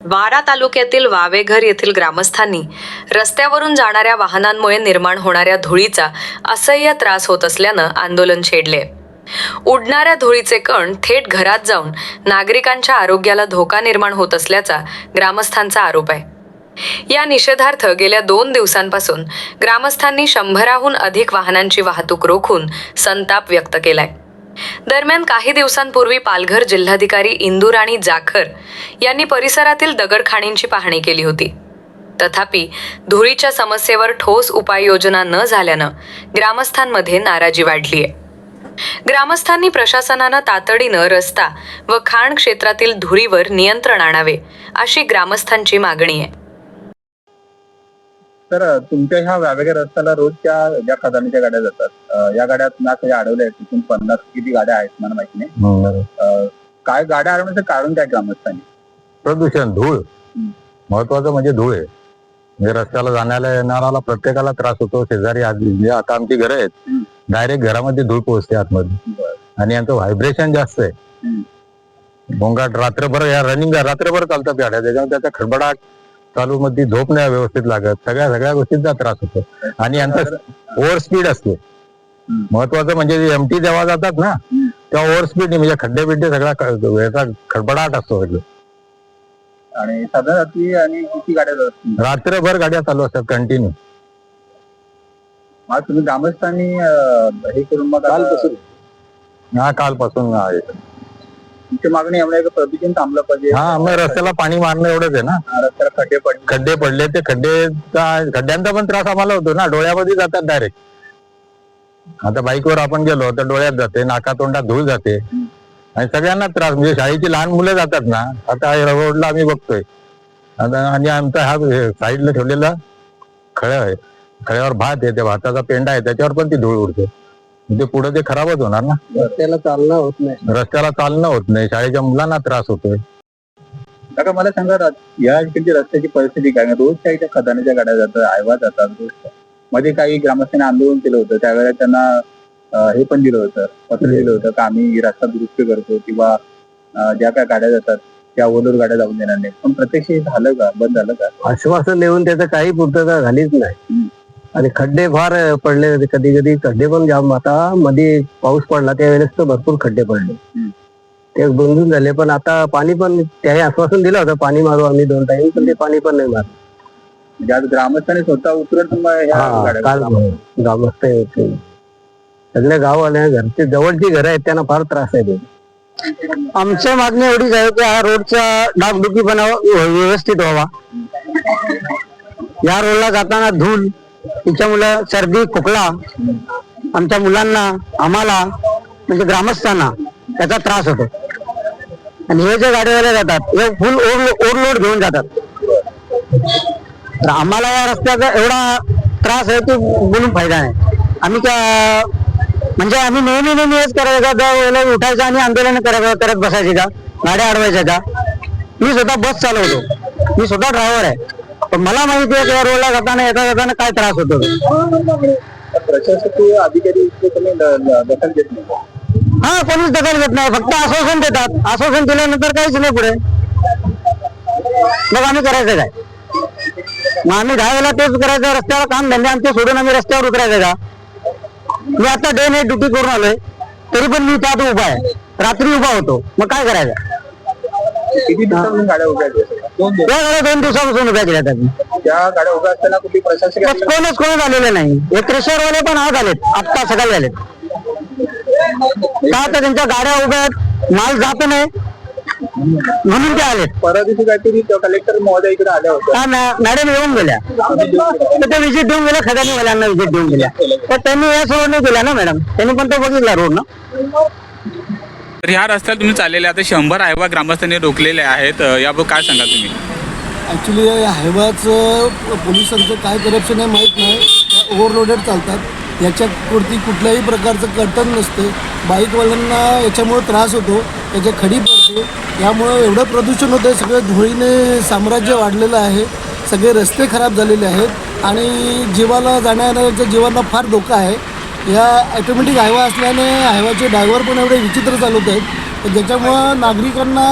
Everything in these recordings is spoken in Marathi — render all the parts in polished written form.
वारा तालुक्यातील वावेघर येथील ग्रामस्थांनी रस्त्यावरून जाणाऱ्या वाहनांमुळे निर्माण होणाऱ्या धुळीचा असह्य त्रास होत असल्यानं आंदोलन छेडले. उडणाऱ्या धुळीचे कण थेट घरात जाऊन नागरिकांच्या आरोग्याला धोका निर्माण होत असल्याचा ग्रामस्थांचा आरोप आहे. या निषेधार्थ गेल्या 2 दिवसांपासून ग्रामस्थांनी 100हून अधिक वाहनांची वाहतूक रोखून संताप व्यक्त केलाय. दरम्यान काही दिवसांपूर्वी पालघर जिल्हाधिकारी इंदुराणी जाखर यांनी परिसरातील दगडखाणींची पाहणी केली होती. तथापि धुळीच्या समस्येवर ठोस उपाययोजना न झाल्यानं ग्रामस्थांमध्ये नाराजी वाढली आहे. ग्रामस्थांनी प्रशासनानं तातडीनं रस्ता व खाण क्षेत्रातील धुळीवर नियंत्रण आणावे अशी ग्रामस्थांची मागणी आहे. तर तुमच्या ह्या वावेघर रस्त्याला रोजच्या ज्या खदानीच्या गाड्या जातात, या गाड्यात ना काही अडवल्या आहेत, तिथून 50 किती गाड्या आहेत मला माहिती नाही. काय गाड्या अडवण्याचं कारण काय ग्रामस्थांनी? प्रदूषण, धूळ. महत्वाचं म्हणजे धूळ आहे. म्हणजे रस्त्याला जाण्याला येणाऱ्याला प्रत्येकाला त्रास होतो. शेजारी म्हणजे आता आमची घरं आहेत, डायरेक्ट घरामध्ये धूळ पोहोचते आतमध्ये आणि यांचं व्हायब्रेशन जास्त आहे. गोंगाट रात्रभर या रनिंग रात्रभर चालतात गाड्या, त्याच्यामुळे त्याचा खडबडाट चालू मध्ये झोप नाही व्यवस्थित लागत. सगळ्या गोष्टींचा त्रास होतो आणि यांचा ओव्हर स्पीड असते. महत्वाचं म्हणजे एमटी जेव्हा जातात ना तेव्हा ओव्हर स्पीड म्हणजे खड्डे बिड्डे सगळा याचा खडबडाट असतो. आणि साधारण रात्री आणि किती गाड्या जातात? रात्रभर गाड्या चालू असतात कंटिन्यू. मग तुम्ही ग्रामस्थांनी हे करून मग कालपासून आहे. तुमची मागणी एवढं प्रदूषण थांबलं पाहिजे. मग रस्त्याला पाणी मारणं एवढंच आहे ना. रस्त्याला खड्डे पडले ते खड्ड्यांचा पण त्रास आम्हाला होतो ना. डोळ्यामध्ये जातात डायरेक्ट. आता बाईकवर आपण गेलो तर डोळ्यात जाते, नाकातोंडात धूळ जाते आणि सगळ्यांना त्रास. म्हणजे शाळेची लहान मुलं जातात ना, आता रोडला आम्ही बघतोय आणि आमचा हा साईडला ठेवलेला खळ आहे, खळ्यावर भात आहे, त्या भाताचा पेंडा आहे, त्याच्यावर पण ती धूळ उडते. म्हणजे पुढे ते खराबच होणार ना. रस्त्याला चालणं होत नाही. शाळेच्या मुलांना त्रास होतोय. काका मला सांगा, या ठिकाणची रस्त्याची परिस्थिती काय? रोज काही खदानीच्या गाड्या जातात, आयवा जातात. रोज मध्ये काही ग्रामस्थांनी आंदोलन केलं होतं, त्यावेळेला त्यांना हे पण दिलं होतं, पत्र दिलं होतं की आम्ही रस्ता दुरुस्त करतो किंवा ज्या काय गाड्या जातात त्या ओव्हरलोड गाड्या जाऊन देणार नाही. पण प्रत्यक्ष हे झालं का? बंद झालं का? आश्वासन देऊन त्याचं काही पूर्तता झालीच नाही. आणि खड्डे फार पडले, कधी खड्डे पण जाम. आता मध्ये पाऊस पडला त्यावेळेस तर भरपूर खड्डे पडले, ते बंदून झाले. पण आता पाणी पण त्याही आश्वासन दिलं होतं पाणी मारू आम्ही 2 टाइम, पण ते पाणी पण नाही मारलं. म्हणजे आज ग्रामस्थांनी स्वतः उतरत ग्रामस्थ सगळे गाववाले घरचे जवळची घरं आहेत त्यांना फार त्रास आहे. आमच्या मागणी एवढीच आहे की हा रोडचा डागडुकी व्यवस्थित व्हावा. या रोडला जाताना धूळ, त्याच्यामुळे सर्दी खोकला आमच्या मुलांना, आम्हाला म्हणजे ग्रामस्थांना त्याचा त्रास होतो. आणि हे जे गाडीवाले जातात हे फुल ओव्हरलोड घेऊन जातात. तर आम्हाला या रस्त्याचा एवढा त्रास आहे की बोलून फायदा नाही. आम्ही म्हणजे आम्ही नेहमी हेच करायचं, उठायचं आणि आंदोलन करत बसायचे का, गाड्या अडवायच्या का. मी स्वतः बस चालवतो, मी स्वतः ड्रायव्हर आहे, पण मला माहिती आहे या रोडला जाताना काय त्रास होतो. प्रशासकीय अधिकारी दखल घेत नाही. कोणीच दखल घेत नाही, फक्त आश्वासन देतात. आश्वासन दिल्यानंतर काहीच नाही पुढे. मग आम्ही करायचं काय? मग आम्ही 10 वेळा तेच करायचं. रस्त्याला काम धंदे आमचे सोडून आम्ही रस्त्यावर उतरायचं का? मी आता डे नाईट ड्युटी करून आलोय, तरी पण मी त्यात उभा आहे, रात्री उभा होतो. मग काय करायचं? किती दिवसांपासून गाड्या उभ्या आहेत? 2 दिवसापासून उभ्या केल्या त्यांनी. त्या गाड्या उभ्या असताना कुठली प्रशासकीय कोण आलेले नाही. हे क्रेशरवाले पण आज आलेत, आत्ता सकाळी आलेत. का तर त्यांच्या गाड्या उभ्या आहेत, माल जात नाही म्हणून ते आलेत. परवा दिवशी काहीतरी कलेक्टर महोदय इकडे आल्या होत्या. मॅडम येऊन गेल्या, तर ते विजिट देऊन गेल्या, खदानीवाल्यांना विजिट देऊन गेल्या. तर त्यांनी या रोड नाही केला ना मॅडम, त्यांनी पण तो बघितला रोड ना. तर ह्या रस्त्याला तुम्ही चाललेले आता 100 हायवा ग्रामस्थांनी रोखलेले आहेत, याबद्दल काय सांगा तुम्ही? ॲक्च्युली या हायवाचं पोलिसांचं काय करप्शन आहे माहीत नाही. त्या ओव्हरलोडेड चालतात, याच्यावरती कुठल्याही प्रकारचं कर्तन नसते. बाईकवाल्यांना याच्यामुळे त्रास होतो, त्याच्या खडी पडते, यामुळं एवढं प्रदूषण होतं. सगळं धुळीने साम्राज्य वाढलेलं आहे, सगळे रस्ते खराब झालेले आहेत आणि जीवाला जाणाऱ्यांच्या जीवांना फार धोका आहे. या ॲटोमॅटिक हायवा असल्याने हायवाचे ड्रायव्हर पण एवढे विचित्र चालवत आहेत, ज्याच्यामुळं नागरिकांना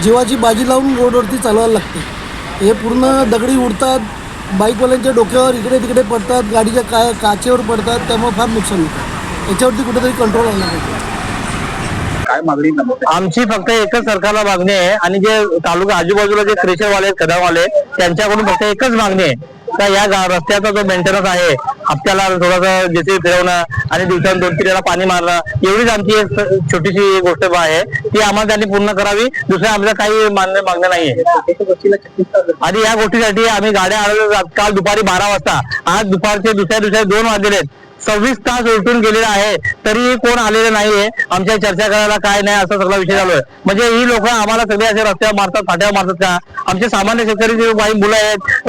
जीवाची बाजी लावून रोडवरती चालवायला लागते. हे पूर्ण दगडी उडतात, बाईकवाल्यांच्या डोक्यावर इकडे तिकडे पडतात, गाडीच्या काचेवर पडतात, त्यामुळे फार नुकसान होतं. याच्यावरती कुठेतरी कंट्रोल आला पाहिजे. काय मागणी ग्रामस्थ आमची फक्त एकच सरकारला मागणी आहे आणि जे तालुका आजूबाजूला जे क्रेशरवाले खदावाले त्यांच्याकडून फक्त एकच मागणी आहे का या रस्त्याचा जो मेंटेनन्स आहे, हप्त्याला थोडंसं जेसी फिरवणं आणि दिवसांनी 2-3 वेळा पाणी मारणं, एवढीच आमची एक छोटीशी गोष्ट आहे. ती आम्हाला त्यांनी पूर्ण करावी. दुसऱ्या आमचं काही मागणं नाहीये. आणि या गोष्टीसाठी आम्ही गाड्या आणल्या काल दुपारी 12 वाजता, आज दुपारचे दुसऱ्या 2 वाजलेले 26 तास उलटून गेलेला आहे, तरी कोण आलेलं नाहीये. आमच्या चर्चा करायला काय नाही असा सगळा विषय चालू आहे. म्हणजे ही लोक आम्हाला सगळे असे रस्त्यावर मारतात, फाट्यावर मारतात का? आमचे सामान्य शेतकरी जे काही मुलं आहेत,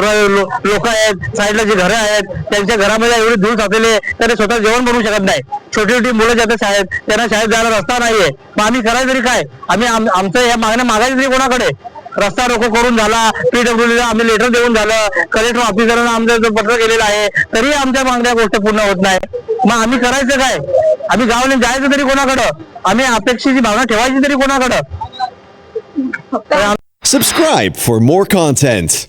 लोक आहेत, साईडला जे घरं आहेत, त्यांच्या घरामध्ये एवढी धूळ साचलेली आहे तर स्वतः जेवण बनवू शकत नाही. छोटी छोटी मुलं जातात शाळेत, त्यांना शाळेत जायला रस्ता नाहीये. मग आम्ही करायचं तरी काय? आम्ही आमचं या मागण्या मागायचं तरी कोणाकडे? रस्ता रोको करून झाला, PWDला आम्ही लेटर देऊन झालं, कलेक्टर ऑफिसरांना आमचं पत्र गेलेलं आहे, तरी आमच्या मागण्या गोष्ट पूर्ण होत नाही. मग आम्ही करायचं काय? आम्ही गावाने जायचं तरी कोणाकडं? आम्ही अपेक्षेची भावना ठेवायची तरी कोणाकडं? Subscribe for more content.